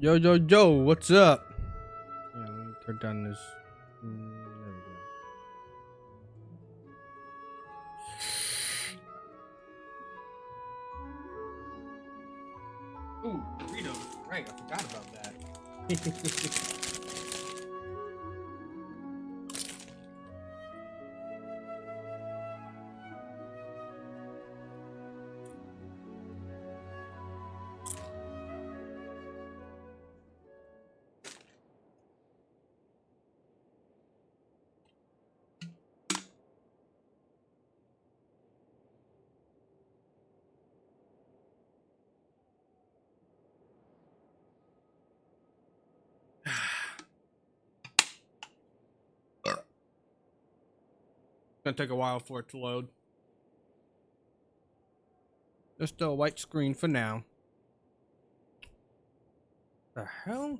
Yo, yo, yo, what's up? Yeah, let me turn down this. There we go. Ooh, Doritos. Right, I forgot about that. Gonna take a while for it to load. Just a white screen for now. The hell?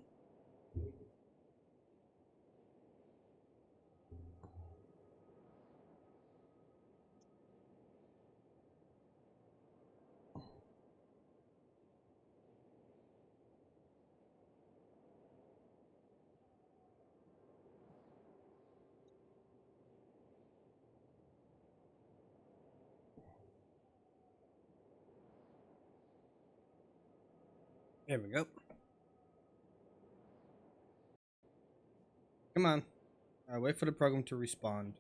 There we go. Come on. Wait for the program to respond.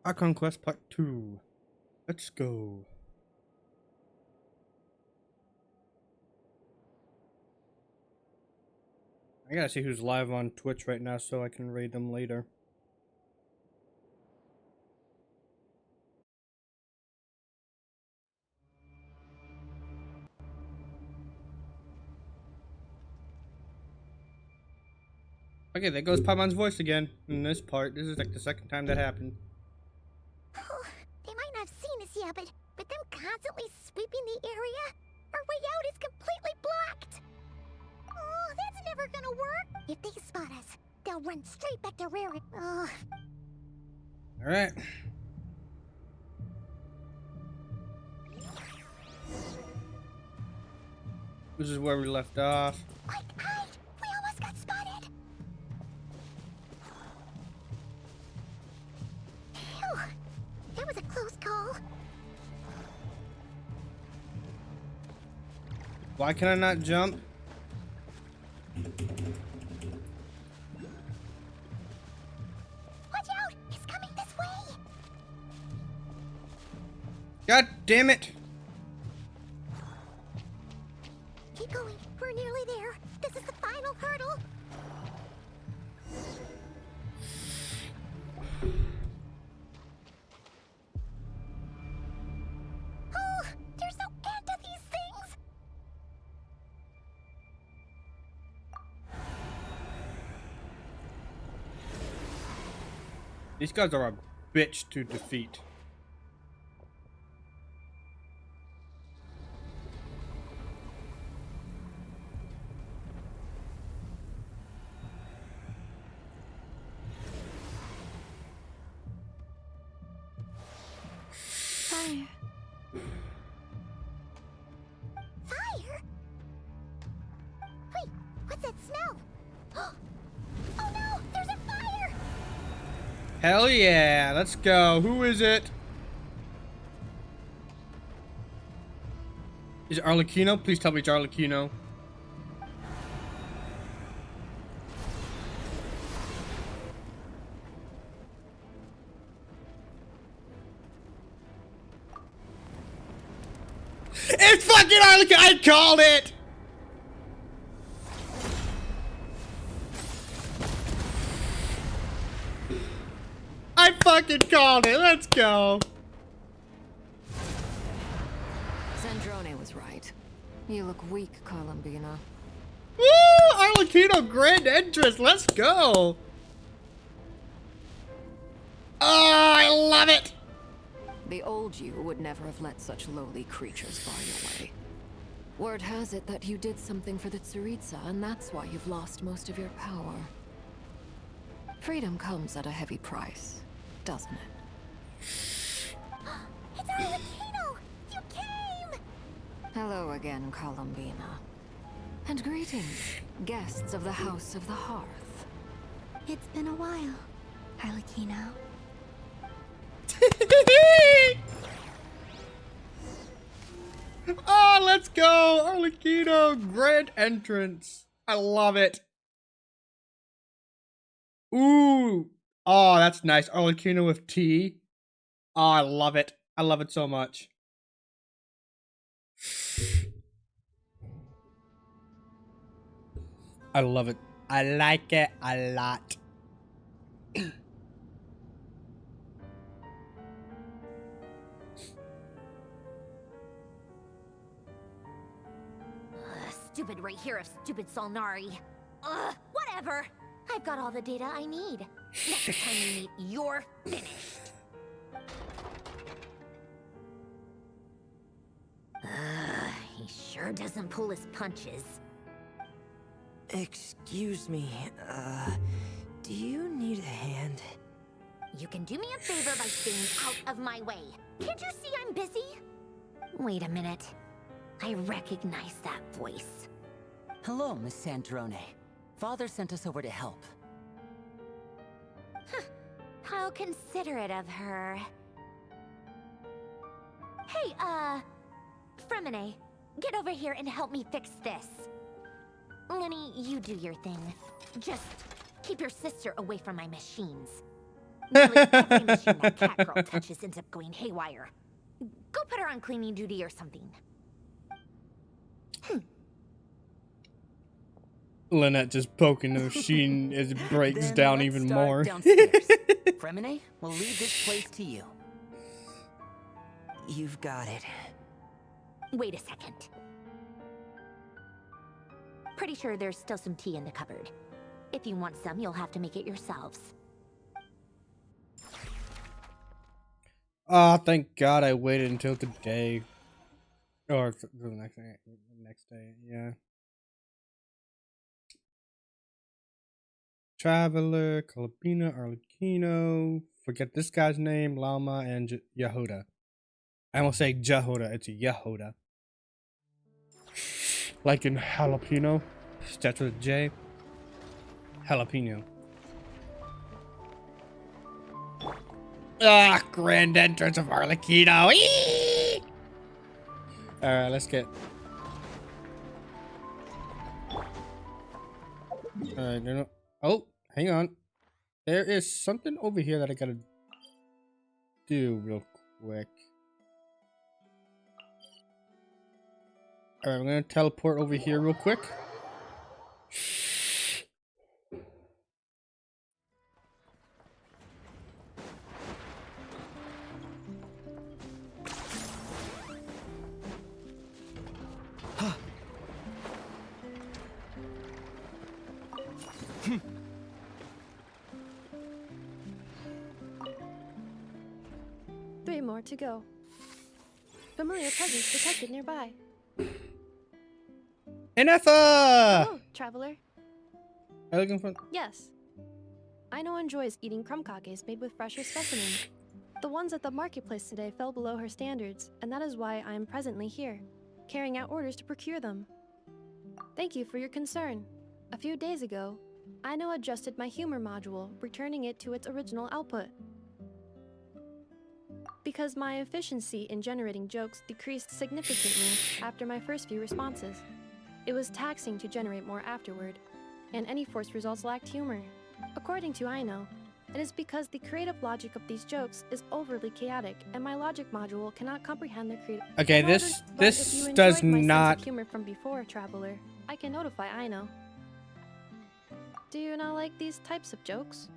Archon Quest Part 2. Let's go. I gotta see who's live on Twitch right now so I can raid them later. Okay, there goes Paimon's voice again in this part. This is like the second time that happened. Oh, they might not have seen us yet, but them constantly sweeping the area? Our way out is completely blocked! Oh, that's never gonna work! If they spot us, they'll run straight back to rear. Oh. Alright. This is where we left off. Quick, hide! We almost got spotted! Phew! That was a close call. Why can I not jump? Watch out! He's coming this way! God damn it! Keep going. We're nearly there. This is the final hurdle. These guys are a bitch to defeat. Fire. Fire? Wait, what's that smell? Oh no, there's a fire! Hell yeah, let's go. Who is it? Is it Arlecchino? Please tell me it's Arlecchino. It's fucking Arlecchino! I called it! I fucking called it. Let's go. Sandrone was right. You look weak, Columbina. Woo! Arlecchino grand entrance. Let's go. Oh, I love it. The old you would never have let such lowly creatures bar your way. Word has it that you did something for the Tsaritsa, and that's why you've lost most of your power. Freedom comes at a heavy price, doesn't it? It's Arlecchino! You came! Hello again, Columbina. And greetings, guests of the House of the Hearth. It's been a while, Arlecchino. Oh, let's go. Arlecchino grand entrance. I love it. Ooh. Oh, that's nice. Arlecchino with tea. Oh, I love it. I love it so much. I love it. I like it a lot. Stupid right here of stupid Solnari. Ugh, whatever. I've got all the data I need. Next time we meet, you're finished. He sure doesn't pull his punches. Excuse me, do you need a hand? You can do me a favor by staying out of my way. Can't you see I'm busy? Wait a minute. I recognize that voice. Hello, Miss Sandrone. Father sent us over to help. How considerate of her. Hey, Fremine, get over here and help me fix this. Lenny, you do your thing. Just keep your sister away from my machines. Nearly every machine that cat girl touches ends up going haywire. Go put her on cleaning duty or something. Lynette just poking the machine as it breaks Then down let's even start more. downstairs. Fremine, we'll leave this place to you. You've got it. Wait a second. Pretty sure there's still some tea in the cupboard. If you want some, you'll have to make it yourselves. Oh, thank God I waited until today. Or the next day, yeah. Traveler, Columbina, Arlecchino. Forget this guy's name, Lama, and Yehuda. I almost say Jehuda, it's Yehuda. Like in jalapeno. Starts with a J. Jalapeno. Ah, grand entrance of Arlecchino. Alright, let's get. Alright, no. Oh, hang on. There is something over here that I gotta do real quick. Alright, I'm gonna teleport over here real quick. 3 more to go. Familiar presence detected nearby. Enough! Hello, traveler. Are you looking for? Yes. Aino enjoys eating crumb kakes made with fresher specimens. The ones at the marketplace today fell below her standards, and that is why I am presently here, carrying out orders to procure them. Thank you for your concern. A few days ago, Aino adjusted my humor module, returning it to its original output. Because my efficiency in generating jokes decreased significantly after my first few responses. It was taxing to generate more afterward, and any forced results lacked humor. According to Aino, it is because the creative logic of these jokes is overly chaotic, and my logic module cannot comprehend their creative. Okay, In order- this but if you does enjoyed my sense not. of humor from before, traveler, I can notify Aino. Do you not like these types of jokes?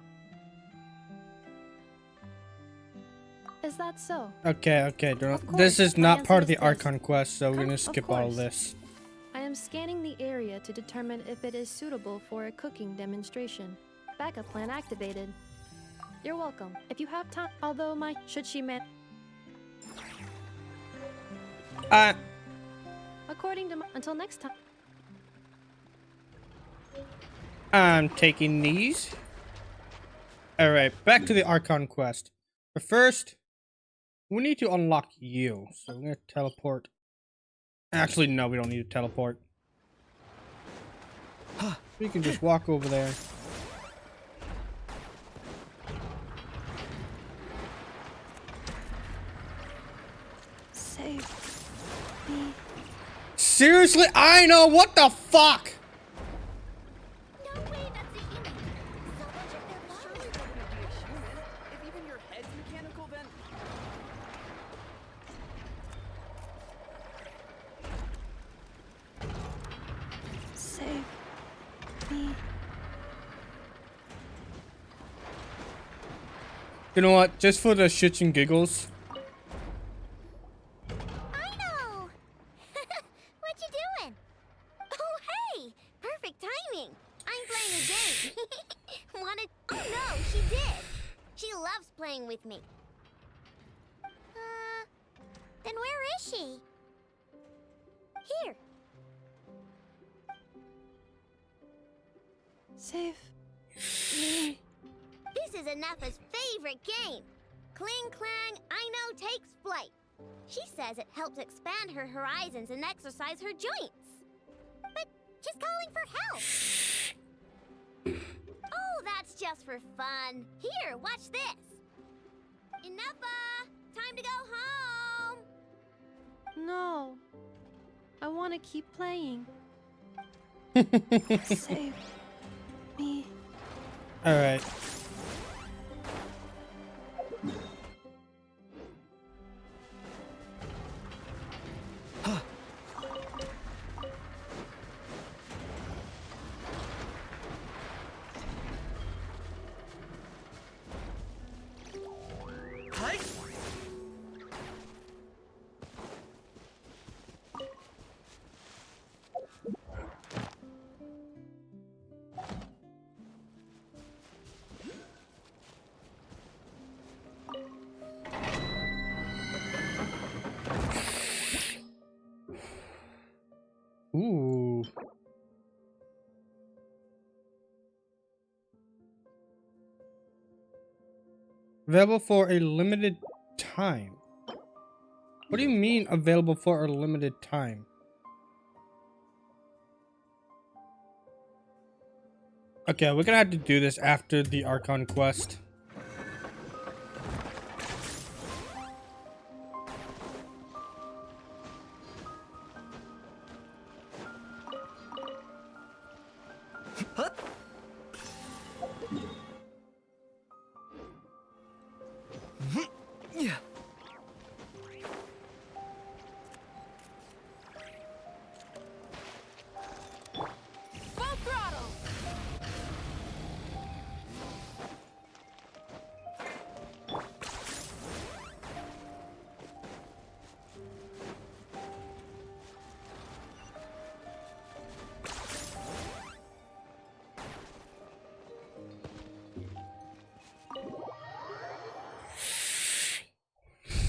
Is that so? Okay, okay. Of This course, is my not answer part of is the this. Archon quest, so we're gonna Of skip all course. this. I am scanning the area to determine if it is suitable for a cooking demonstration. Backup plan activated. You're welcome. If you have time, although my should she man according to my, until next time. I'm taking these. All right, back to the Archon quest. But first, we need to unlock you. So we're gonna teleport. Actually, no, we don't need to teleport. We can just walk over there. Save me. Seriously? I know, what the fuck? No way, that's a human. So much of their bodies. Surely they're gonna be a human. If even your head's mechanical, then Save me. You know what? Just for the shits and giggles. I know. What you doing? Oh, hey! Perfect timing. I'm playing a game. Wanted? Oh no, she did. She loves playing with me. Then where is she? Here. Save me. This is Anafa's favorite game. Cling Clang, I know takes flight. She says it helps expand her horizons and exercise her joints. But she's calling for help. Oh, that's just for fun. Here, watch this. Anafa, time to go home. No. I want to keep playing. Save me. All right. hi. Ooh. Available for a limited time. What do you mean available for a limited time? Okay, we're gonna have to do this after the Archon quest. Yeah. Full throttle!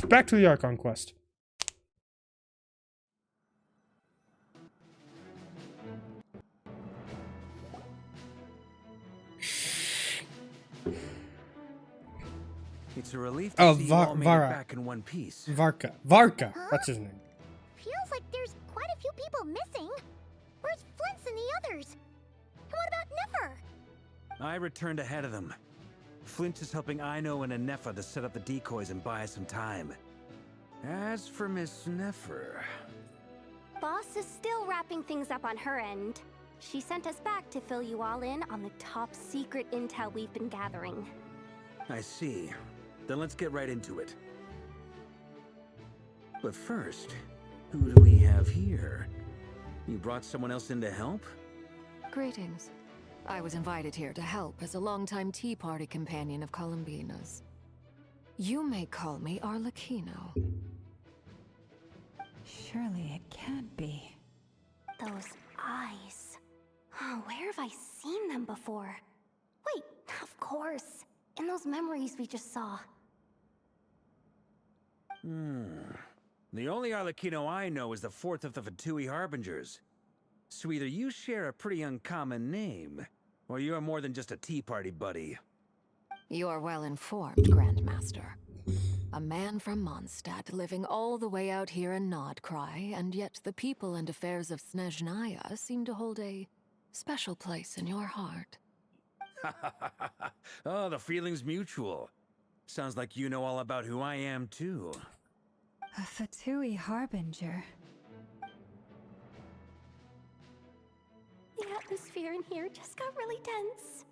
back to the Archon quest. It's a relief to Oh, see you all made it Vara. back in one piece. Varka, Huh? that's his name. Feels like there's quite a few people missing. Where's Flint's and the others? And what about Nefer? I returned ahead of them. Flint is helping Ino and Anefa to set up the decoys and buy us some time. As for Miss Nefer... Boss is still wrapping things up on her end. She sent us back to fill you all in on the top secret intel we've been gathering. I see. Then let's get right into it. But first, who do we have here? You brought someone else in to help? Greetings. I was invited here to help as a longtime Tea Party companion of Columbina's. You may call me Arlecchino. Surely it can't be. Those eyes. Oh, where have I seen them before? Wait, of course. In those memories we just saw. The only Arlecchino I know is the fourth of the Fatui Harbingers. So either you share a pretty uncommon name, or you're more than just a Tea Party buddy. You're well informed, Grandmaster. A man from Mondstadt living all the way out here in Nodcry, and yet the people and affairs of Snezhnaya seem to hold a special place in your heart. Oh, the feeling's mutual. Sounds like you know all about who I am, too. A Fatui Harbinger. The atmosphere in here just got really tense.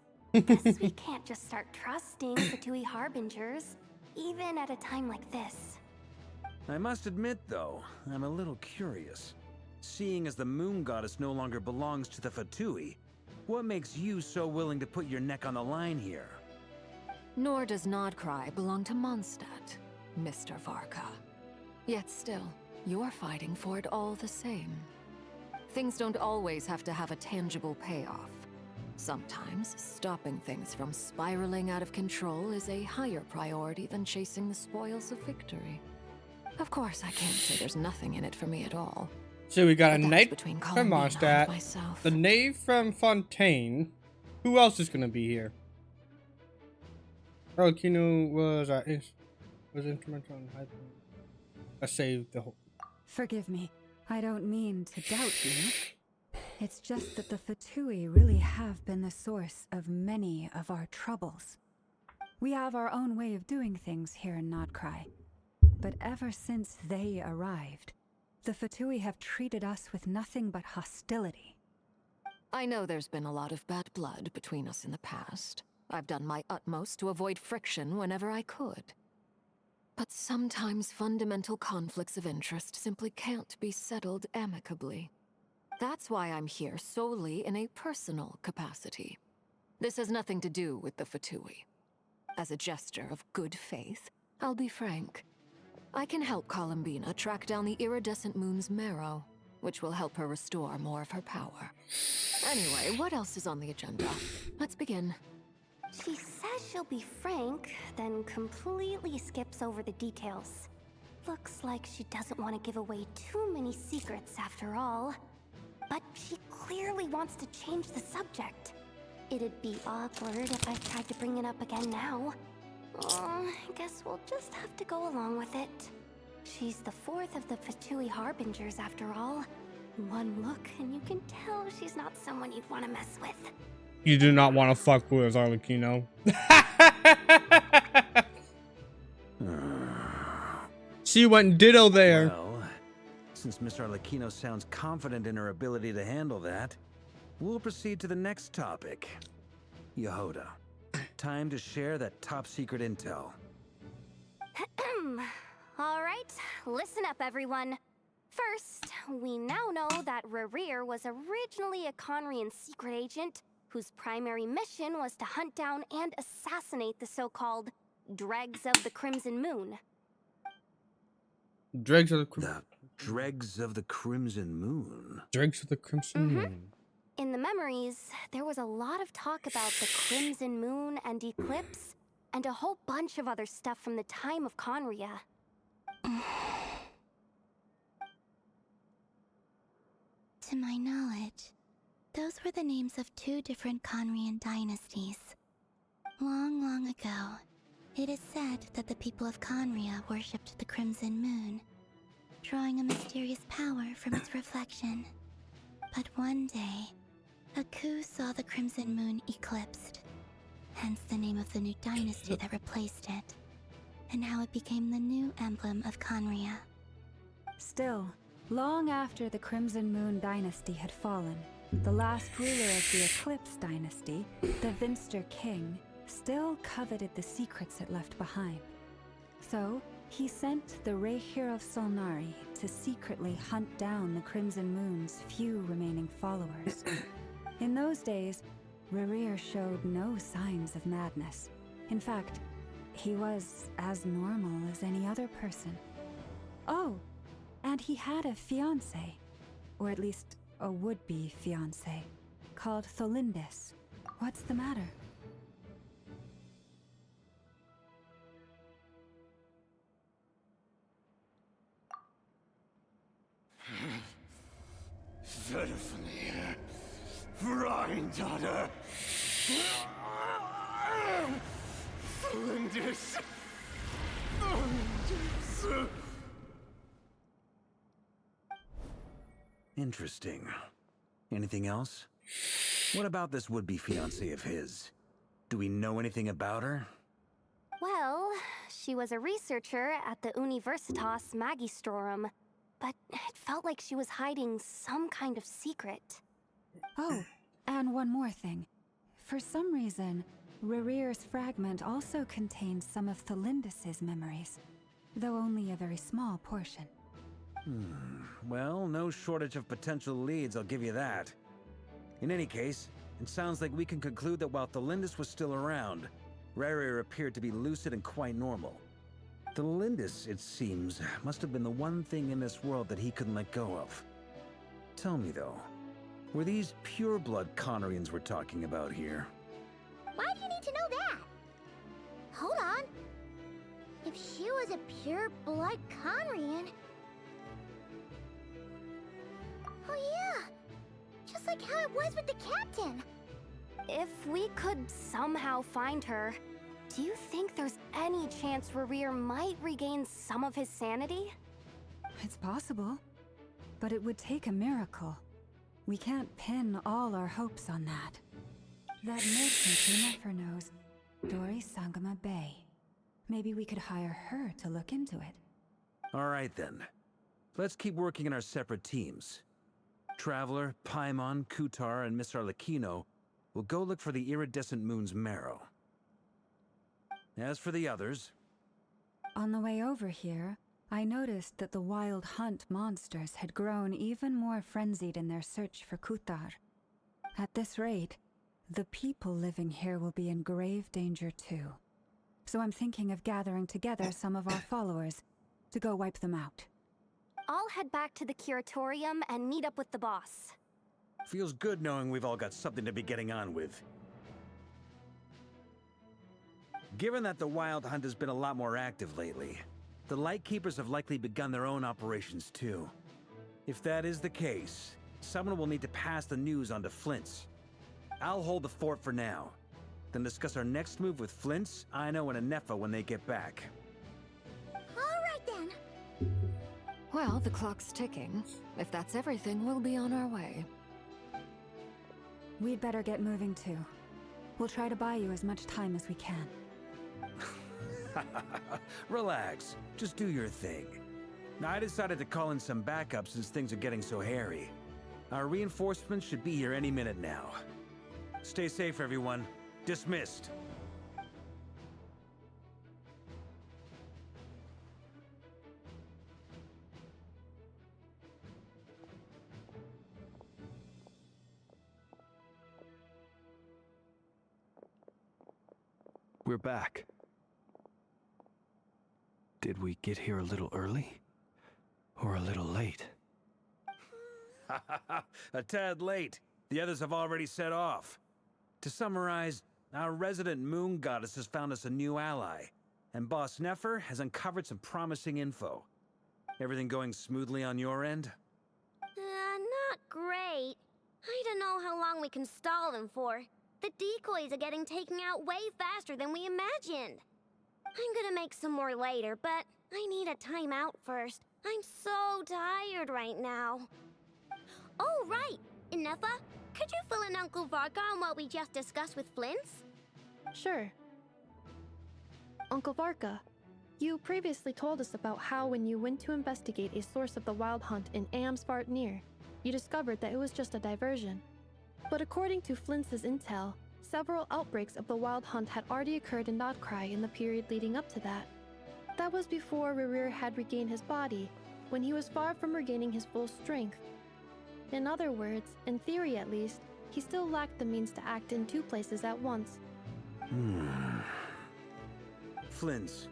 Guess we can't just start trusting Fatui Harbingers, even at a time like this. I must admit, though, I'm a little curious. Seeing as the Moon Goddess no longer belongs to the Fatui, what makes you so willing to put your neck on the line here? Nor does Nodcry belong to Mondstadt, Mr. Varka. Yet still, you're fighting for it all the same. Things don't always have to have a tangible payoff. Sometimes, stopping things from spiraling out of control is a higher priority than chasing the spoils of victory. Of course, I can't say there's nothing in it for me at all. So we got a But that's knight between from Columbina and Mondstadt, myself. the knave from Fontaine. Who else is gonna be here? Arlecchino was instrumental in hyping. I saved the whole. Forgive me. I don't mean to doubt you. It's just that the Fatui really have been the source of many of our troubles. We have our own way of doing things here in Nodcry. But ever since they arrived, the Fatui have treated us with nothing but hostility. I know there's been a lot of bad blood between us in the past. I've done my utmost to avoid friction whenever I could. But sometimes fundamental conflicts of interest simply can't be settled amicably. That's why I'm here solely in a personal capacity. This has nothing to do with the Fatui. As a gesture of good faith, I'll be frank. I can help Columbina track down the iridescent moon's marrow, which will help her restore more of her power. Anyway, what else is on the agenda? Let's begin. She says she'll be frank, then completely skips over the details. Looks like she doesn't want to give away too many secrets after all. But she clearly wants to change the subject. It'd be awkward if I tried to bring it up again now. I guess we'll just have to go along with it. She's the fourth of the Fatui Harbingers after all. One look and you can tell she's not someone you'd want to mess with. You do not want to fuck with Arlecchino. She went ditto there. Well, since Miss Arlecchino sounds confident in her ability to handle that, we'll proceed to the next topic. Yehoda, time to share that top secret intel. Alright, listen up everyone. First, we now know that Rerir was originally a Conrian secret agent whose primary mission was to hunt down and assassinate the so-called Dregs of the Crimson Moon. Dregs of the The Dregs of the Crimson Moon? Dregs of the Crimson Moon. In the memories, there was a lot of talk about the Crimson Moon and Eclipse, and a whole bunch of other stuff from the time of Conria. To my knowledge, those were the names of two different Conrian dynasties. Long, long ago, it is said that the people of Conria worshipped the Crimson Moon, drawing a mysterious power from its reflection. But one day, a coup saw the Crimson Moon eclipsed, hence the name of the new dynasty that replaced it, and how it became the new emblem of Conria. Still, long after the Crimson Moon dynasty had fallen, the last ruler of the Eclipse dynasty, the Vinster King, still coveted the secrets it left behind. So, he sent the Rehir of Solnari to secretly hunt down the Crimson Moon's few remaining followers. In those days, Rehir showed no signs of madness. In fact, he was as normal as any other person. Oh, and he had a fiancé, or at least a would-be fiancé, called Tholindis. What's the matter? Verfnir, Freindaughter, Flinders, Interesting. Anything else? What about this would-be fiancé of his? Do we know anything about her? Well, she was a researcher at the Universitas Magistrorum, but it felt like she was hiding some kind of secret. Oh, and one more thing. For some reason, Rehir's fragment also contains some of Tholindis' memories, though only a very small portion. Well, no shortage of potential leads, I'll give you that. In any case, it sounds like we can conclude that while Tholindis was still around, Rehir appeared to be lucid and quite normal. Tholindis, it seems, must have been the one thing in this world that he couldn't let go of. Tell me though, were these pure-blood Conrians we're talking about here? Why do you need to know that? Hold on. If she was a pure-blood Conrian... Oh yeah! Just like how it was with the captain! If we could somehow find her, do you think there's any chance Rehir might regain some of his sanity? It's possible, but it would take a miracle. We can't pin all our hopes on that. That merchant who never knows, Dori Sangama Bay. Maybe we could hire her to look into it. All right then. Let's keep working in our separate teams. Traveler, Paimon, Kutar, and Miss Arlecchino will go look for the iridescent moon's marrow. As for the others... On the way over here, I noticed that the Wild Hunt monsters had grown even more frenzied in their search for Kutar. At this rate, the people living here will be in grave danger too. So I'm thinking of gathering together some of our followers to go wipe them out. I'll head back to the curatorium and meet up with the boss. Feels good knowing we've all got something to be getting on with. Given that the Wild Hunt has been a lot more active lately, the Lightkeepers have likely begun their own operations too. If that is the case, someone will need to pass the news on to Flint's. I'll hold the fort for now, then discuss our next move with Flint's, Aino, and Anefa when they get back. Alright then. Well, the clock's ticking. If that's everything, we'll be on our way. We'd better get moving too. We'll try to buy you as much time as we can. Relax. Just do your thing. I decided to call in some backup since things are getting so hairy. Our reinforcements should be here any minute now. Stay safe, everyone. Dismissed. We're back. Did we get here a little early? Or a little late? A tad late. The others have already set off. To summarize, our resident moon goddess has found us a new ally, and Boss Nefer has uncovered some promising info. Everything going smoothly on your end? Not great. I don't know how long we can stall them for. The decoys are getting taken out way faster than we imagined. I'm gonna make some more later, but I need a timeout first. I'm so tired right now. Oh, right! Ineffa, could you fill in Uncle Varka on what we just discussed with Flint's? Sure. Uncle Varka, you previously told us about how when you went to investigate a source of the Wild Hunt in Amsvartnir, you discovered that it was just a diversion. But according to Flint's intel, several outbreaks of the Wild Hunt had already occurred in Nodcry in the period leading up to that. That was before Rerir had regained his body, when he was far from regaining his full strength. In other words, in theory at least, he still lacked the means to act in two places at once. Flint's,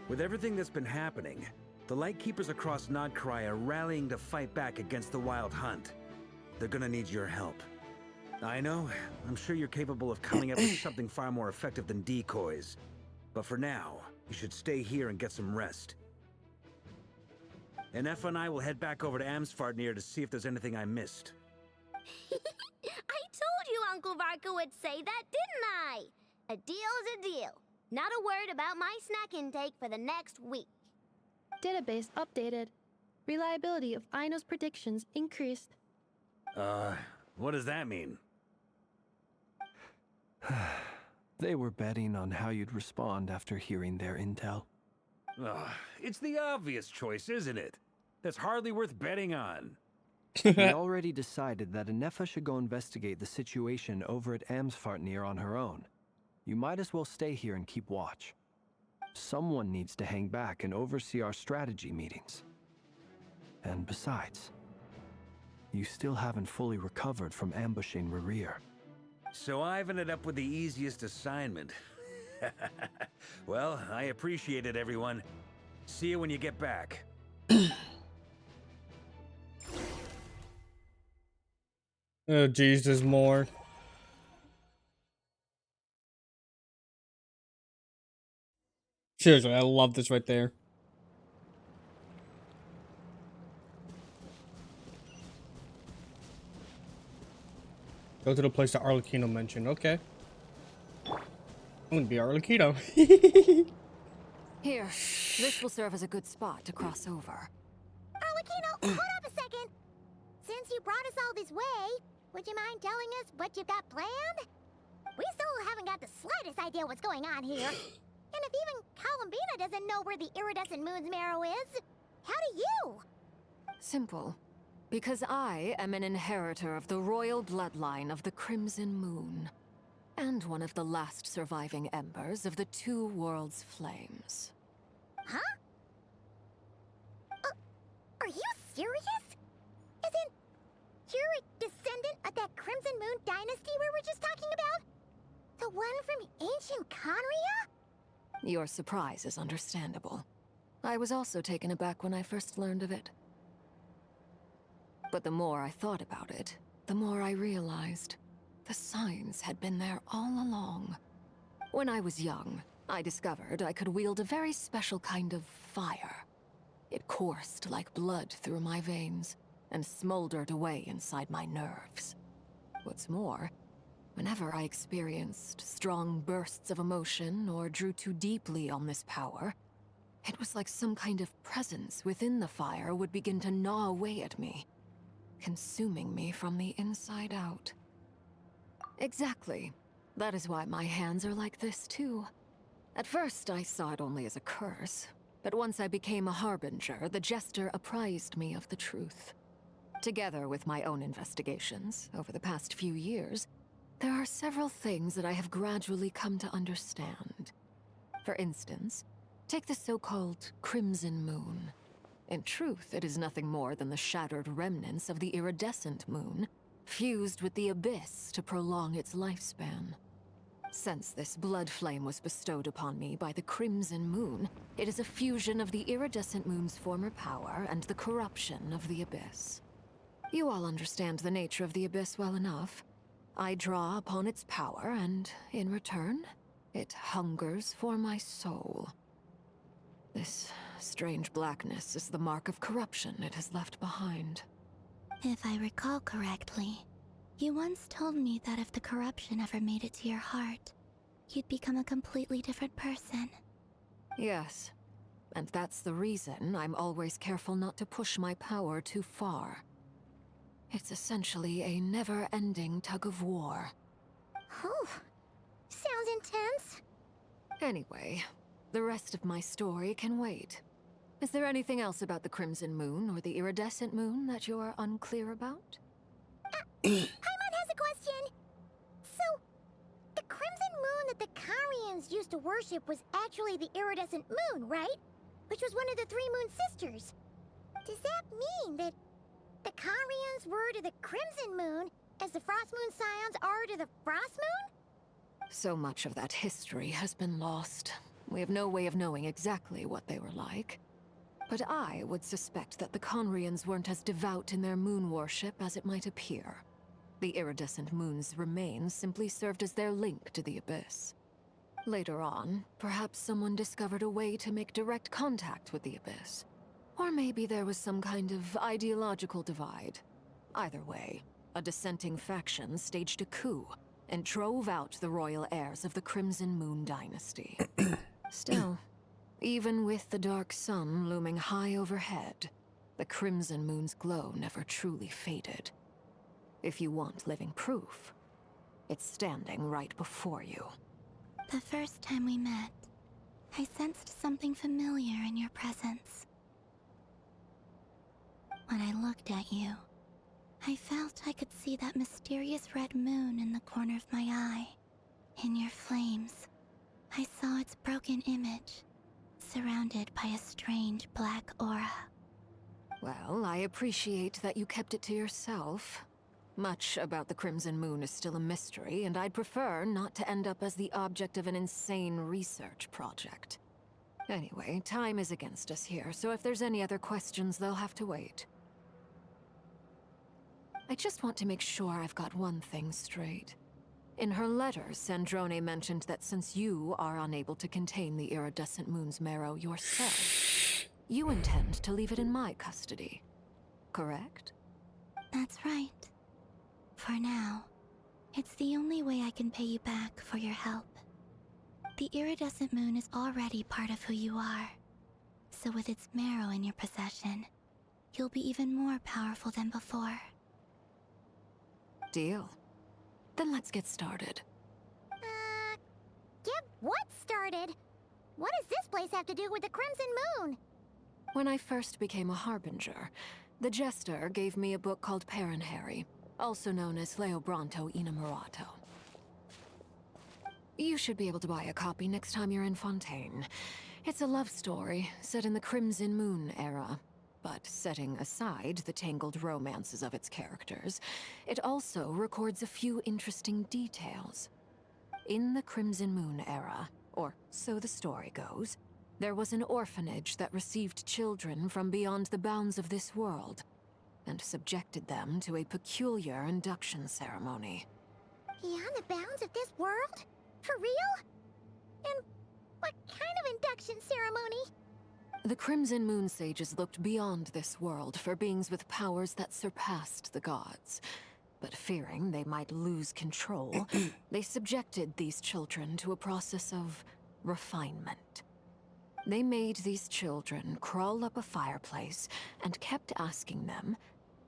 with everything that's been happening, the Lightkeepers across Nodcry are rallying to fight back against the Wild Hunt. They're gonna need your help. I know, I'm sure you're capable of coming up with something far more effective than decoys. But for now, you should stay here and get some rest. Ineffa and I will head back over to Amsvartnir to see if there's anything I missed. I told you Uncle Varka would say that, didn't I? A deal is a deal. Not a word about my snack intake for the next week. Database updated. Reliability of Aino's predictions increased. What does that mean? They were betting on how you'd respond after hearing their intel. It's the obvious choice, isn't it? That's hardly worth betting on. We already decided that Ineffa should go investigate the situation over at Amsvartnir on her own. You might as well stay here and keep watch. Someone needs to hang back and oversee our strategy meetings. And besides, you still haven't fully recovered from ambushing Rerir. So I've ended up with the easiest assignment. Well, I appreciate it, everyone. See you when you get back. Oh, jeez, there's more. Seriously, I love this right there. Go to the place that Arlecchino mentioned. Okay. I'm gonna be Arlecchino. Here, this will serve as a good spot to cross over. Arlecchino, hold up a second. Since you brought us all this way, would you mind telling us what you've got planned? We still haven't got the slightest idea what's going on here. And if even Columbina doesn't know where the iridescent moon's marrow is, how do you? Simple. Because I am an inheritor of the royal bloodline of the Crimson Moon, and one of the last surviving embers of the Two Worlds' flames. Huh? Are you serious? As in, you're a descendant of that Crimson Moon dynasty we were just talking about? The one from ancient Conria? Your surprise is understandable. I was also taken aback when I first learned of it. But the more I thought about it, the more I realized the signs had been there all along. When I was young, I discovered I could wield a very special kind of fire. It coursed like blood through my veins and smoldered away inside my nerves. What's more, whenever I experienced strong bursts of emotion or drew too deeply on this power, it was like some kind of presence within the fire would begin to gnaw away at me, consuming me from the inside out. Exactly. That is why my hands are like this too. At first, I saw it only as a curse, but once I became a harbinger, the jester apprised me of the truth. Together with my own investigations over the past few years, there are several things that I have gradually come to understand. For instance, take the so-called Crimson Moon. In truth, it is nothing more than the shattered remnants of the iridescent moon, fused with the abyss to prolong its lifespan. Since this blood flame was bestowed upon me by the Crimson Moon, it is a fusion of the iridescent moon's former power and the corruption of the abyss. You all understand the nature of the abyss well enough. I draw upon its power, and in return, it hungers for my soul. This strange blackness is the mark of corruption it has left behind. If I recall correctly, you once told me that if the corruption ever made it to your heart, you'd become a completely different person. Yes, and that's the reason I'm always careful not to push my power too far. It's essentially a never-ending tug-of-war. Oh, sounds intense. Anyway, the rest of my story can wait. Is there anything else about the Crimson Moon or the Iridescent Moon that you're unclear about? Paimon has a question. So, the Crimson Moon that the Karians used to worship was actually the Iridescent Moon, right? Which was one of the three Moon Sisters. Does that mean that the Karians were to the Crimson Moon as the Frost Moon Scions are to the Frost Moon? So much of that history has been lost. We have no way of knowing exactly what they were like. But I would suspect that the Conrians weren't as devout in their moon worship as it might appear. The iridescent moon's remains simply served as their link to the Abyss. Later on, perhaps someone discovered a way to make direct contact with the Abyss. Or maybe there was some kind of ideological divide. Either way, a dissenting faction staged a coup and drove out the royal heirs of the Crimson Moon dynasty. Still, even with the dark sun looming high overhead, the Crimson Moon's glow never truly faded. If you want living proof, it's standing right before you. The first time we met, I sensed something familiar in your presence. When I looked at you, I felt I could see that mysterious red moon in the corner of my eye. In your flames, I saw its broken image, surrounded by a strange black aura. Well, I appreciate that you kept it to yourself. Much about the Crimson Moon is still a mystery, and I'd prefer not to end up as the object of an insane research project. Anyway, time is against us here, so if there's any other questions, they'll have to wait. I just want to make sure I've got one thing straight. In her letters, Sandrone mentioned that since you are unable to contain the iridescent moon's marrow yourself, you intend to leave it in my custody. Correct? That's right. For now, it's the only way I can pay you back for your help. The iridescent moon is already part of who you are. So with its marrow in your possession, you'll be even more powerful than before. Deal. Then let's get started. Get what started? What does this place have to do with the Crimson Moon? When I first became a Harbinger, the Jester gave me a book called Paranhari, also known as Leobranto Innamorato. You should be able to buy a copy next time you're in Fontaine. It's a love story set in the Crimson Moon era. But setting aside the tangled romances of its characters, it also records a few interesting details. In the Crimson Moon era, or so the story goes, there was an orphanage that received children from beyond the bounds of this world, and subjected them to a peculiar induction ceremony. Beyond the bounds of this world? For real? And what kind of induction ceremony? The Crimson Moon Sages looked beyond this world for beings with powers that surpassed the gods. But fearing they might lose control, they subjected these children to a process of refinement. They made these children crawl up a fireplace and kept asking them,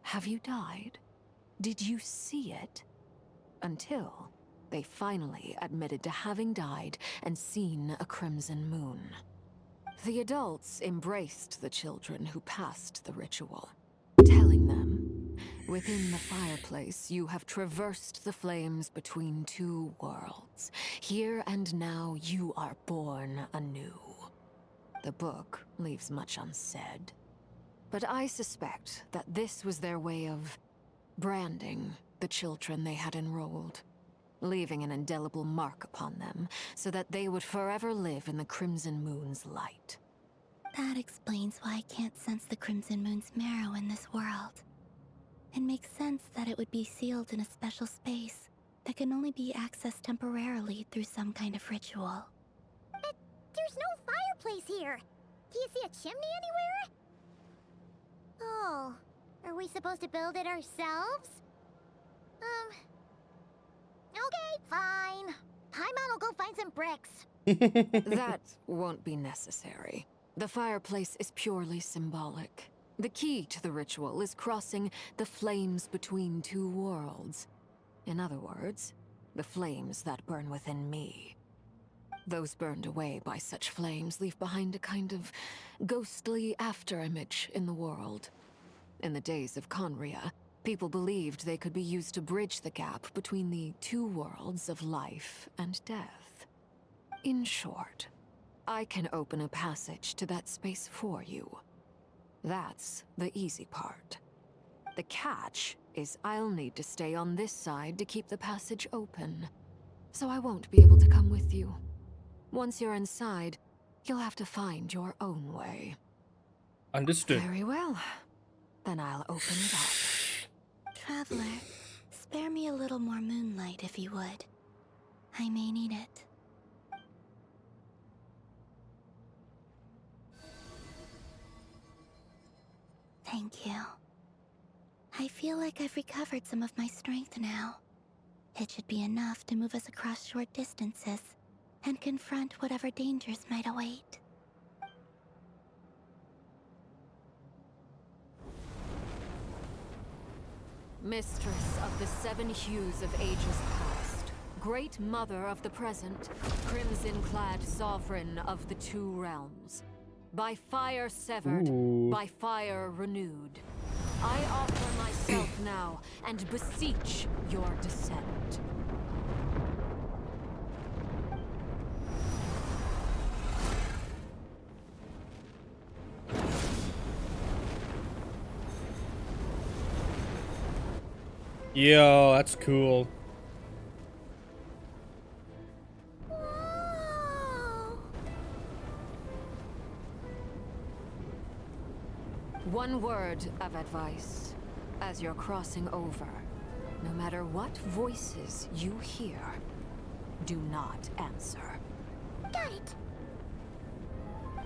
"Have you died? Did you see it?" Until they finally admitted to having died and seen a crimson moon. The adults embraced the children who passed the ritual, telling them, "Within the fireplace, you have traversed the flames between two worlds. Here and now, you are born anew." The book leaves much unsaid, but I suspect that this was their way of branding the children they had enrolled, leaving an indelible mark upon them so that they would forever live in the Crimson Moon's light. That explains why I can't sense the Crimson Moon's marrow in this world. It makes sense that it would be sealed in a special space that can only be accessed temporarily through some kind of ritual. But there's no fireplace here! Do you see a chimney anywhere? Oh, are we supposed to build it ourselves? Okay, fine. Paimon will go find some bricks. That won't be necessary. The fireplace is purely symbolic. The key to the ritual is crossing the flames between two worlds. In other words, the flames that burn within me. Those burned away by such flames leave behind a kind of ghostly afterimage in the world. In the days of Conria, people believed they could be used to bridge the gap between the two worlds of life and death. In short, I can open a passage to that space for you. That's the easy part. The catch is I'll need to stay on this side to keep the passage open, so I won't be able to come with you. Once you're inside, you'll have to find your own way. Understood. Very well. Then I'll open it up. Traveler, spare me a little more moonlight if you would. I may need it. Thank you. I feel like I've recovered some of my strength now. It should be enough to move us across short distances and confront whatever dangers might await. Mistress of the seven hues of ages past, great mother of the present, crimson-clad sovereign of the two realms. By fire severed, by fire renewed. I offer myself now and beseech your descent. Yo, that's cool. One word of advice. As you're crossing over, no matter what voices you hear, do not answer. Got it!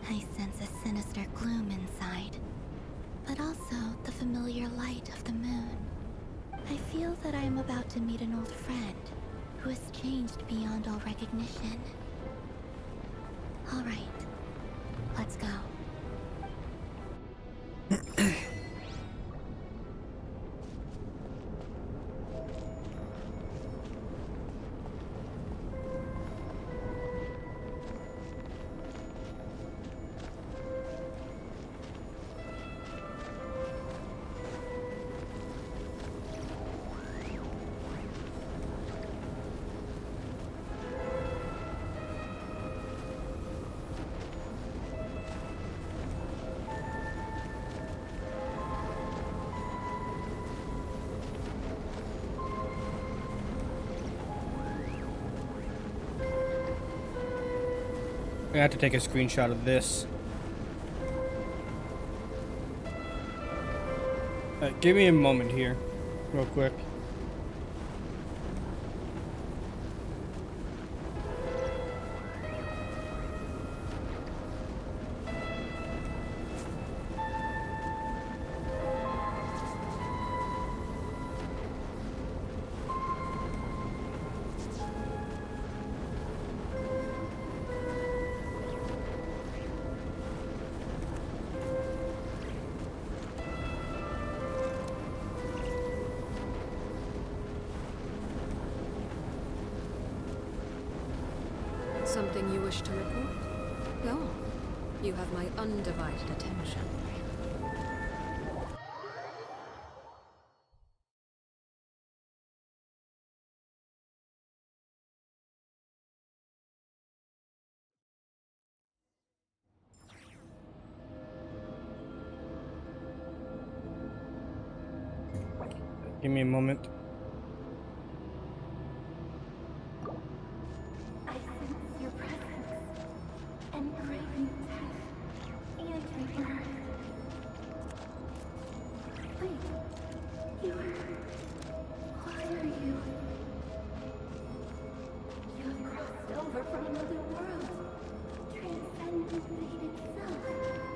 I sense a sinister gloom inside, but also the familiar light of the moon. I feel that I am about to meet an old friend who has changed beyond all recognition. All right, let's go. I have to take a screenshot of this. Give me a moment here, real quick. Something you wish to report? Go. You have my undivided attention. Give me a moment. I sense your presence and craving death and rebirth. Wait, why are you? You have crossed over from another world, transcended fate itself.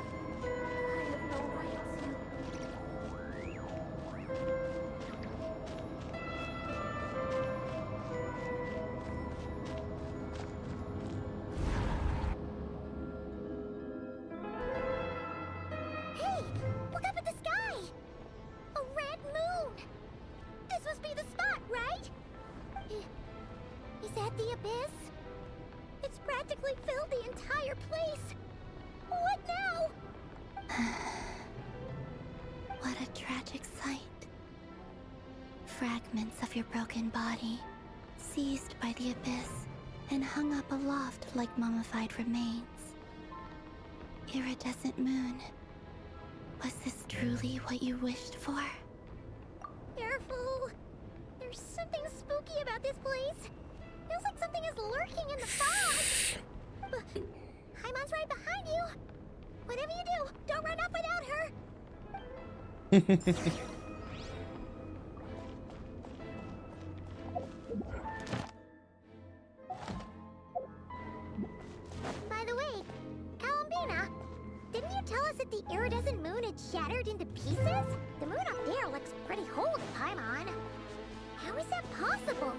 Hey, look up at the sky! A red moon! This must be the spot, right? Is that the abyss? It's practically filled the entire place. What now? What a tragic sight. Fragments of your broken body, seized by the abyss, and hung up aloft like mummified remains. Iridescent moon, was this truly what you wished for? Careful! There's something spooky about this place. Feels like something is lurking in the fog. Haimon's right behind you. Whatever you do, don't run off without her. By the way, Columbina, didn't you tell us that the iridescent moon had shattered into pieces? The moon up there looks pretty whole to Paimon. How is that possible?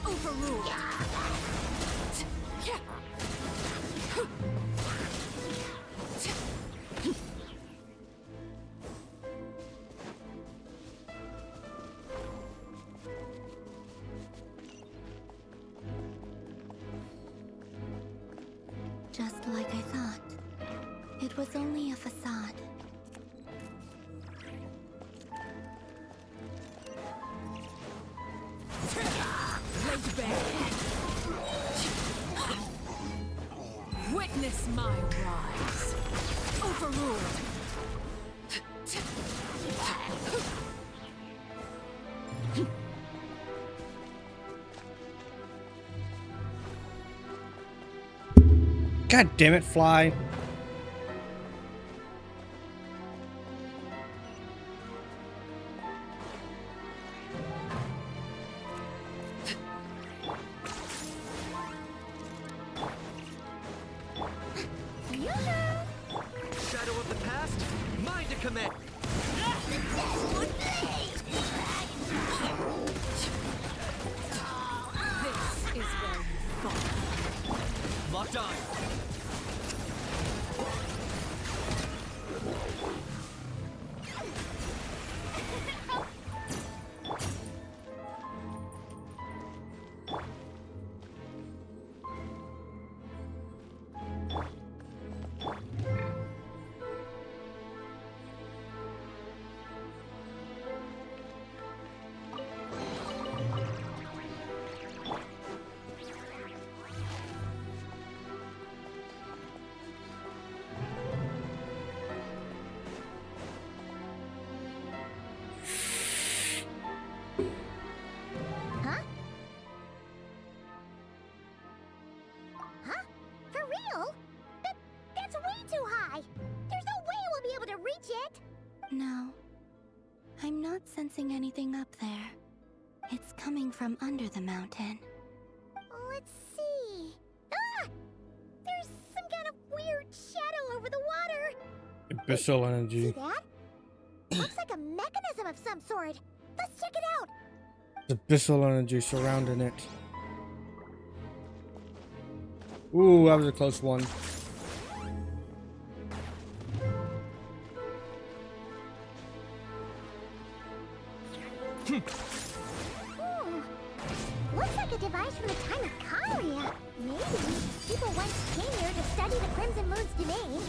Overruled. Just like I thought. It was only a facade. Laid bare. Witness my rise. Overruled. God damn it, fly. Shadow of the past, mine to commit. This is where you fall. Locked on. No. I'm not sensing anything up there. It's coming from under the mountain. Let's see. Ah! There's some kind of weird shadow over the water. Abyssal See energy. that? Looks like a mechanism of some sort. Let's check it out. Abyssal energy surrounding it. Ooh, that was a close one. Looks like a device from the time of Khalia. Maybe people once came here to study the Crimson Moon's domain,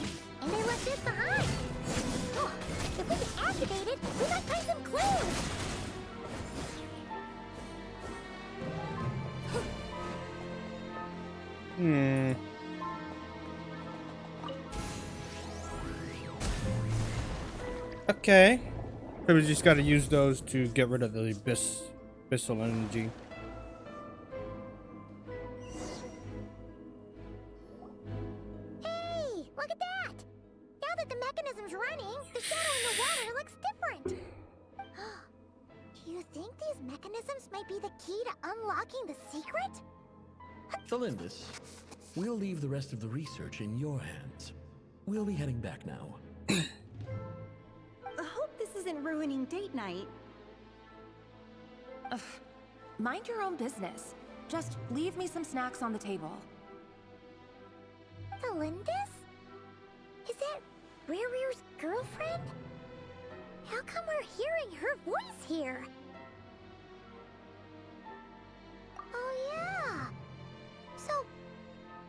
and they left this behind. Oh, if we can activate it, we might find some clues. Okay. So we just gotta use those to get rid of the abyssal energy. Hey, look at that! Now that the mechanism's running, the shadow in the water looks different. Do you think these mechanisms might be the key to unlocking the secret? Thelindis, we'll leave the rest of the research in your hands. We'll be heading back now. I hope this isn't ruining date night. Ugh. Mind your own business. Just leave me some snacks on the table. Thelindis? Is that Rear's girlfriend? How come we're hearing her voice here? Oh yeah! So,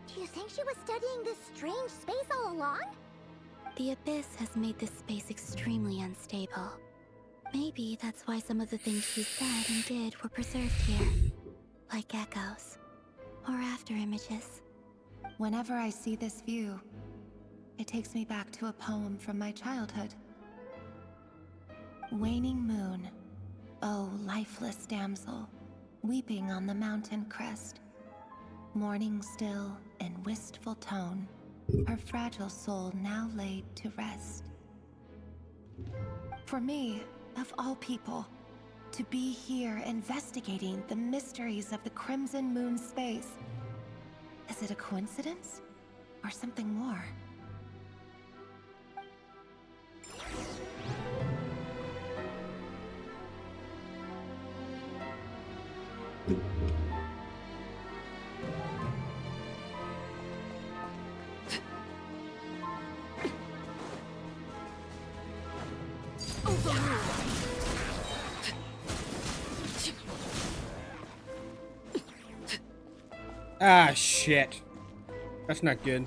do you think she was studying this strange space all along? The Abyss has made this space extremely unstable. Maybe that's why some of the things she said and did were preserved here. Like echoes. Or after images. Whenever I see this view, it takes me back to a poem from my childhood. Waning moon, oh lifeless damsel, weeping on the mountain crest. Mourning still in wistful tone, her fragile soul now laid to rest. For me, of all people, to be here investigating the mysteries of the Crimson Moon space. Is it a coincidence? Or something more? Ah, shit. That's not good.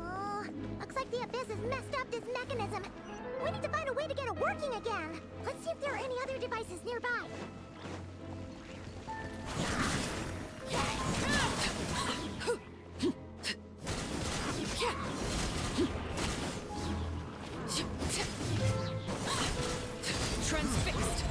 Oh, looks like the Abyss has messed up this mechanism. We need to find a way to get it working again. Let's see if there are any other devices nearby. Transfixed.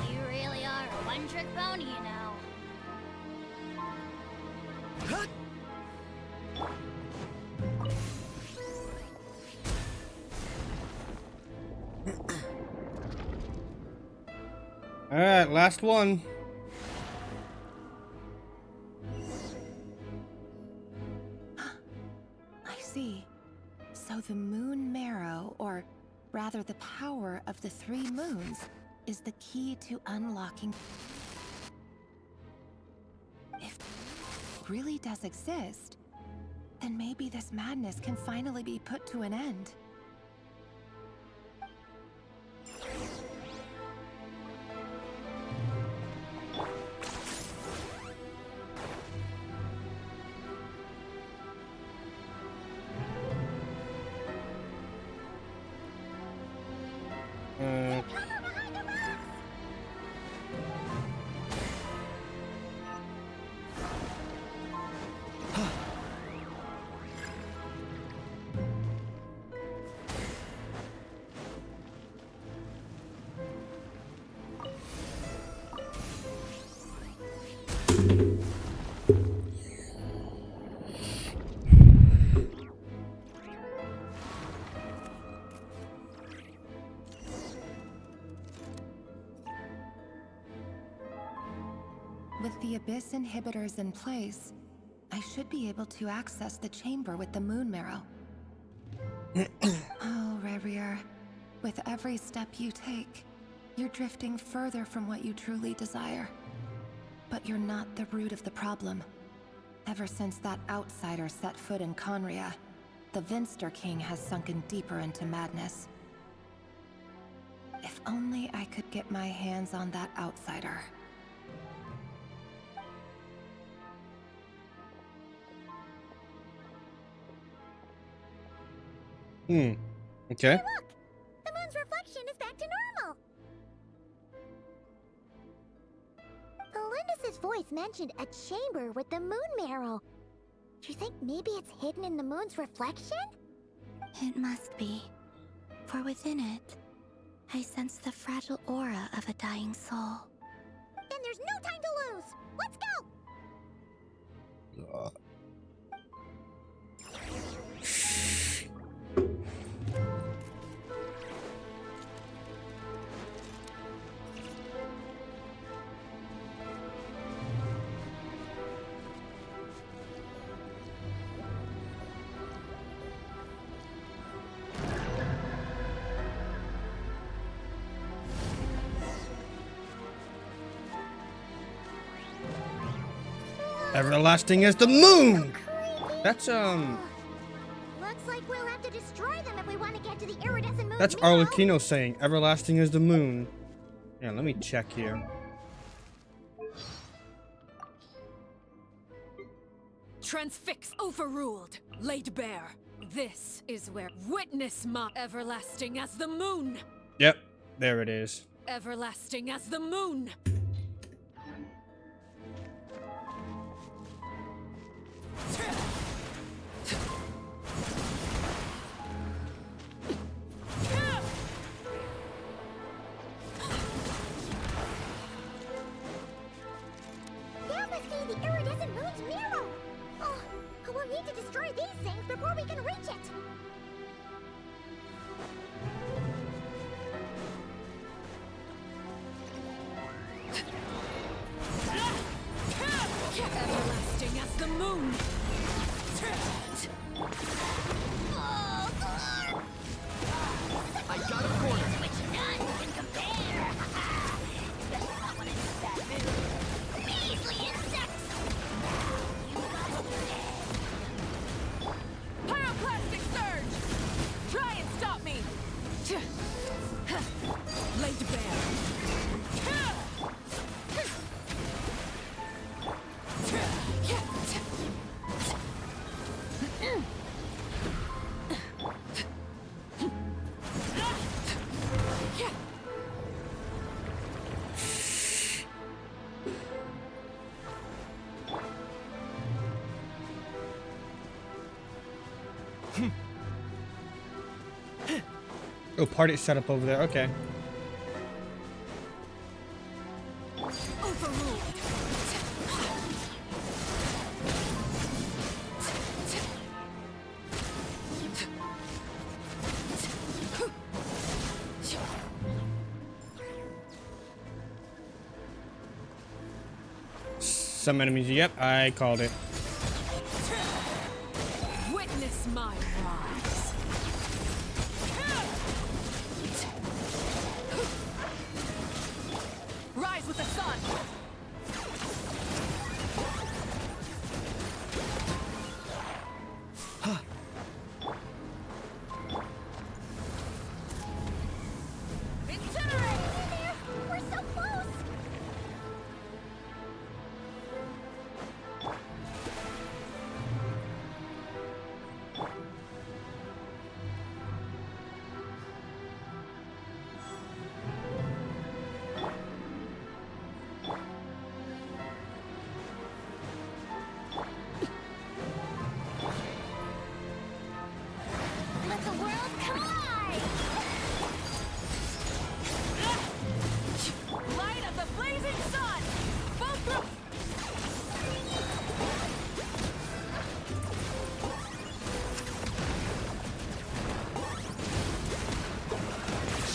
You really are a one-trick pony, you know. Alright, last one. I see. So the moon marrow, or rather the power of the 3 moons, is the key to unlocking. If it really does exist, then maybe this madness can finally be put to an end. With the Abyss inhibitors in place, I should be able to access the chamber with the moon marrow. Oh, Rerir, with every step you take, you're drifting further from what you truly desire. But you're not the root of the problem. Ever since that outsider set foot in Conria, the Vinster King has sunken deeper into madness. If only I could get my hands on that outsider. Okay. Hey, look! The moon's reflection is back to normal! Thelindis' voice mentioned a chamber with the moon marrow. Do you think maybe it's hidden in the moon's reflection? It must be. For within it, I sense the fragile aura of a dying soul. Then there's no time to lose. Let's go. Everlasting as the moon. That's Looks like we'll have to destroy them if we want to get to the iridescent moon's That's mirror. Arlecchino saying everlasting as the moon. Yeah, let me check here. Transfix overruled, laid bare. This is where witness my everlasting as the moon. Yep, there it is. Everlasting as the moon. That must be the iridescent moon's mirror. Oh, we'll need to destroy these things before we can reach it. Everlasting as the moon. I got a corner. Which none can compare. Especially not when it's that moon. Measly insects. Pyroclastic surge! Try and stop me! Laid bare. Oh, party set up over there. Okay. Overruled. Some enemies. Yep, I called it. Witness my rise. Rise with the sun. Incinerate! We're so close. Let the world come alive! Light of the blazing sun. Both through.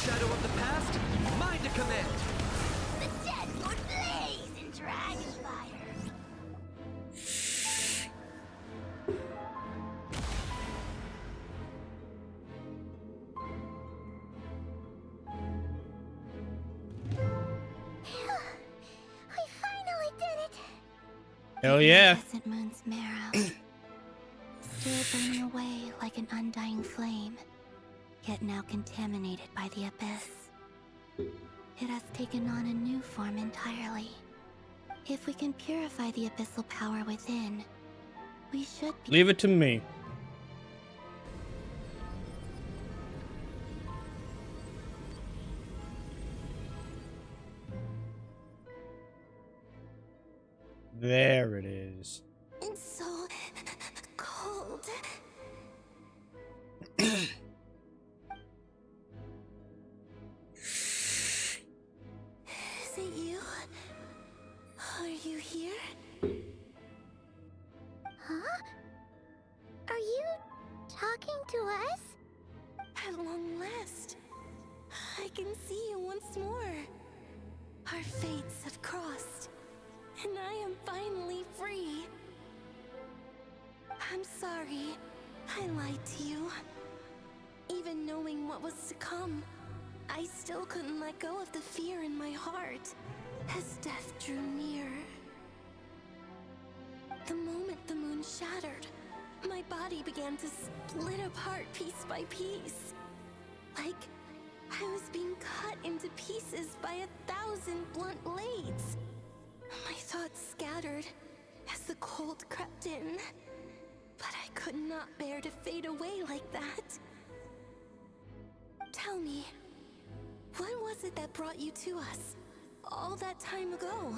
Shadow of the past, mine to command. The dead would blaze in dragon fire. We finally did it. Hell yeah. Iridescent moon's marrow. Still burning away like an undying flame, yet now contaminated by the abyss. It has taken on a new form entirely. If we can purify the abyssal power within, we should be— Leave it to me. There it is. It's so cold. Are you here? Huh? Are you talking to us? At long last, I can see you once more. Our fates have crossed, and I am finally free. I'm sorry, I lied to you. Even knowing what was to come, I still couldn't let go of the fear in my heart as death drew near. The moment the moon shattered, my body began to split apart piece by piece. Like I was being cut into pieces by 1,000 blunt blades. My thoughts scattered as the cold crept in, but I could not bear to fade away like that. Tell me, what was it that brought you to us all that time ago?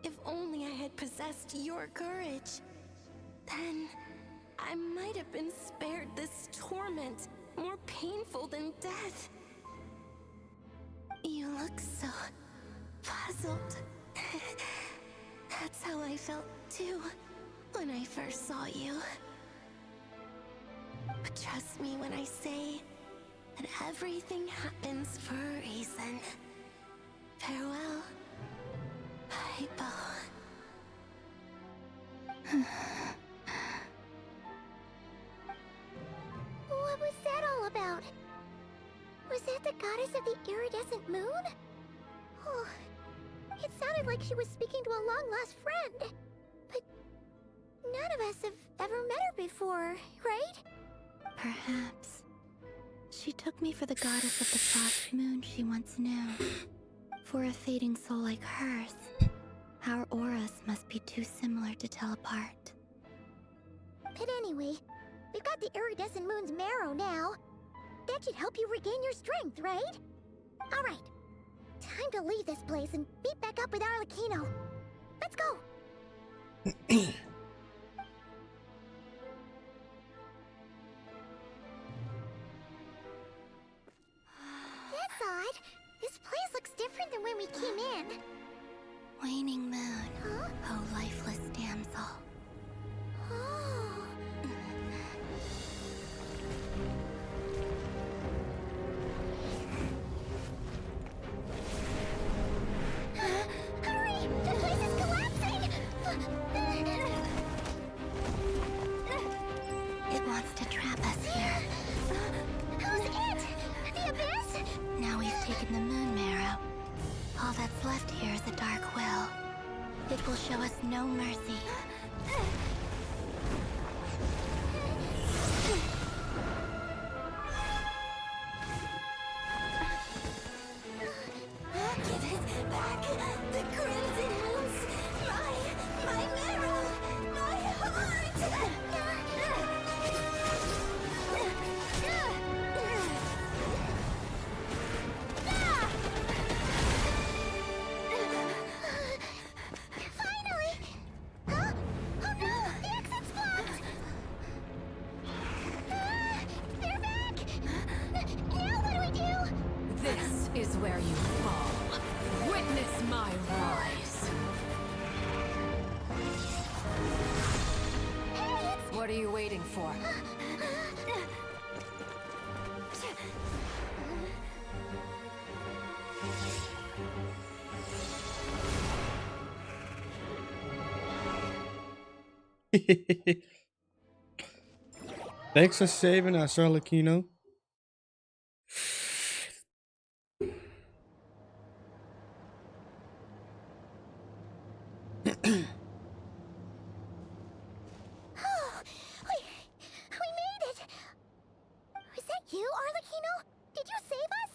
If only I had possessed your courage, then I might have been spared this torment more painful than death. You look so puzzled. That's how I felt too when I first saw you. But trust me when I say that everything happens for a reason. Farewell, Hypo. What was that all about? Was that the goddess of the iridescent moon? Oh, it sounded like she was speaking to a long-lost friend. But none of us have ever met her before, right? Perhaps. She took me for the goddess of the frost moon she once knew. For a fading soul like hers, our auras must be too similar to tell apart. But anyway, we've got the iridescent moon's marrow now. That should help you regain your strength, right? Alright, time to leave this place and meet back up with Arlecchino. Let's go! That's odd. This place looks different than when we came in. Waning moon, Huh? oh lifeless damsel. Oh. Hurry! The place is collapsing! It wants to trap us here. Who's it? The Abyss? Now we've taken the moon marrow. All that's left here is a dark will. It will show us no mercy. Give it back! The crimson moons! My marrow! My heart! Finally! Huh? Oh no! The exit's blocked! They're back! Now what do we do? This is where you fall. Witness my rise. Hey, it's... What are you waiting for? Thanks for saving us, Arlecchino. Oh, we made it! Was that you, Arlecchino? Did you save us?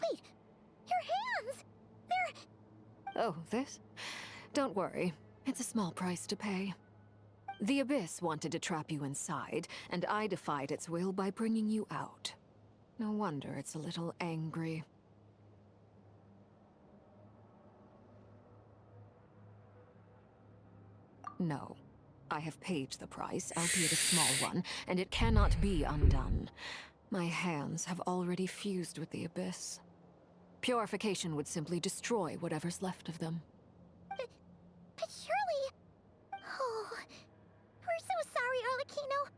Wait, your hands! They're... Oh, this? Don't worry. It's a small price to pay. The Abyss wanted to trap you inside, and I defied its will by bringing you out. No wonder it's a little angry. No. I have paid the price, albeit a small one, and it cannot be undone. My hands have already fused with the Abyss. Purification would simply destroy whatever's left of them. But surely... Oh... We're so sorry, Arlecchino.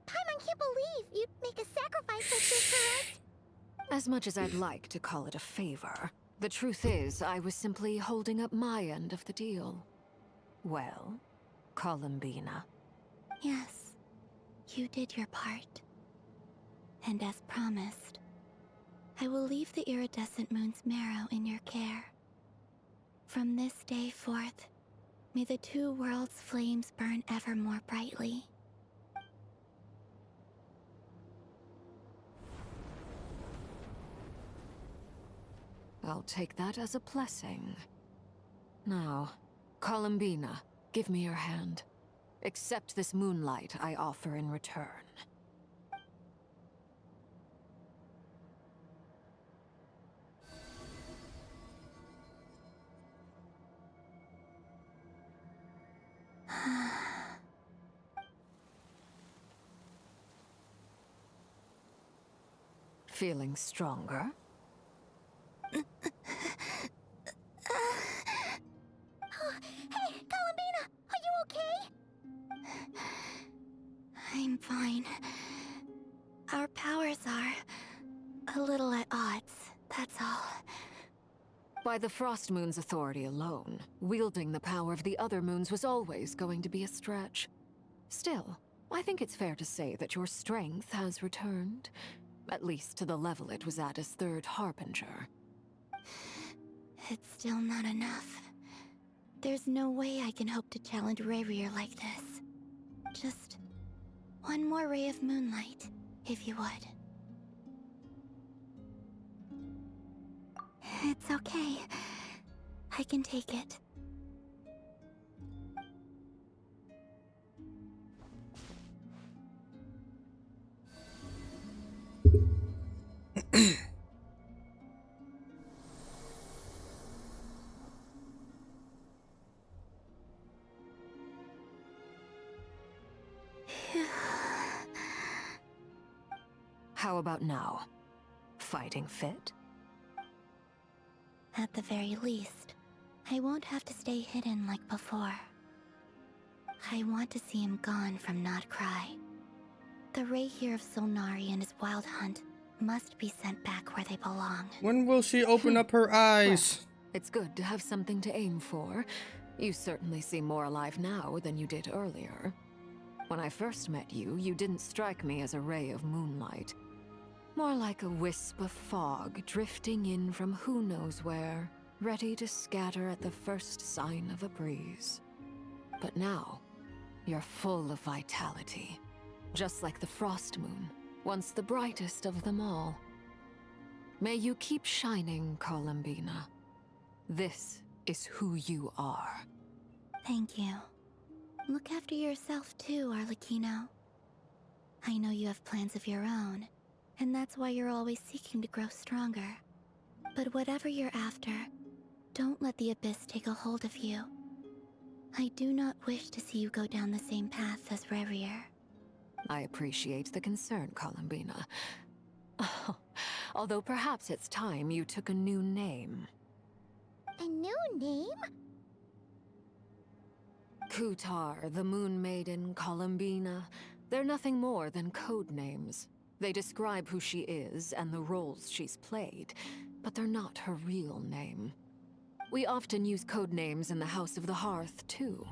Paimon can't believe you'd make a sacrifice like this for us. As much as I'd like to call it a favor, the truth is I was simply holding up my end of the deal. Well, Columbina. Yes, you did your part. And as promised, I will leave the iridescent moon's marrow in your care. From this day forth, may the two worlds' flames burn ever more brightly. I'll take that as a blessing. Now, Columbina, give me your hand. Accept this moonlight I offer in return. Feeling stronger? Oh, hey, Columbina! Are you okay? I'm fine. Our powers are a little at odds, that's all. By the Frost Moon's authority alone, wielding the power of the other moons was always going to be a stretch. Still, I think it's fair to say that your strength has returned, at least to the level it was at as Third Harbinger. It's still not enough. There's no way I can hope to challenge Rayrier like this. Just one more ray of moonlight, if you would. It's okay. I can take it. How about now? Fighting fit? At the very least, I won't have to stay hidden like before. I want to see him gone from Not Cry. The Rayrier of Solnari and his wild hunt must be sent back where they belong. When will she open up her eyes? Well, it's good to have something to aim for. You certainly seem more alive now than you did earlier. When I first met you, you didn't strike me as a ray of moonlight. More like a wisp of fog drifting in from who knows where, ready to scatter at the first sign of a breeze. But now, you're full of vitality. Just like the Frost Moon, once the brightest of them all. May you keep shining, Columbina. This is who you are. Thank you. Look after yourself too, Arlecchino. I know you have plans of your own, and that's why you're always seeking to grow stronger. But whatever you're after, don't let the Abyss take a hold of you. I do not wish to see you go down the same path as Rayrier. I appreciate the concern, Columbina. Although perhaps it's time you took a new name. A new name? Kutar, the Moon Maiden, Columbina. They're nothing more than code names. They describe who she is and the roles she's played, but they're not her real name. We often use code names in the House of the Hearth, too.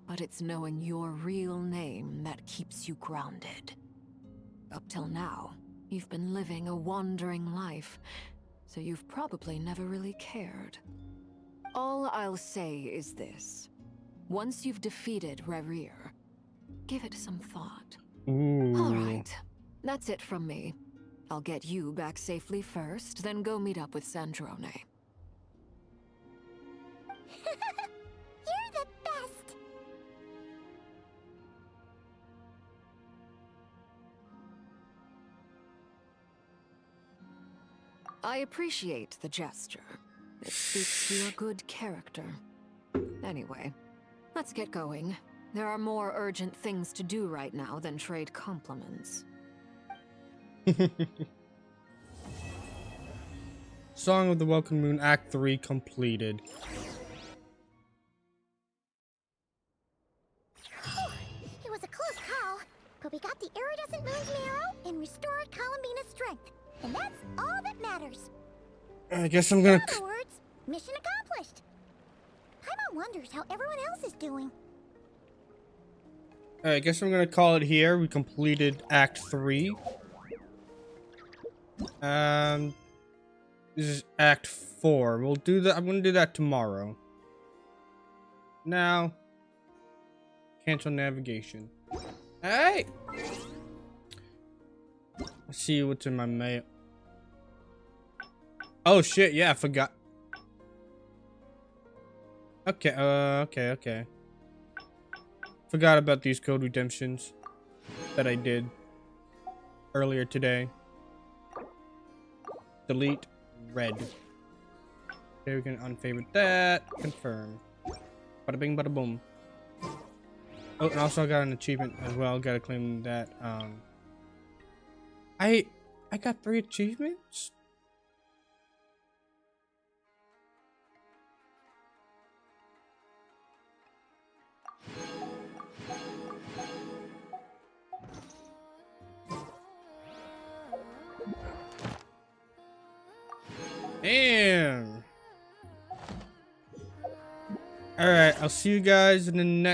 But it's knowing your real name that keeps you grounded. Up till now, you've been living a wandering life, so you've probably never really cared. All I'll say is this. Once you've defeated Rayrier, give it some thought. All right, that's it from me. I'll get you back safely first, then go meet up with Sandrone. You're the best! I appreciate the gesture. It speaks to your good character. Anyway, let's get going. There are more urgent things to do right now than trade compliments. Song of the Welkin Moon Act 3 completed. It was a close call, but we got the iridescent moon's marrow and restored Columbina's strength. And that's all that matters. I guess I'm gonna... In other words, mission accomplished. Paimon wonders how everyone else is doing. I guess I'm gonna call it here. We completed Act 3. This is Act 4. We'll do that. I'm gonna do that tomorrow. Now, cancel navigation. Hey! Let's see what's in my mail. Oh shit! Yeah, I forgot. Okay. Okay. Forgot about these code redemptions that I did earlier today. Delete. Red. Okay, we can unfavorite that. Confirm. Bada bing, bada boom. Oh, and also I got an achievement as well. Gotta claim that. I got 3 achievements. Damn. All right, I'll see you guys in the next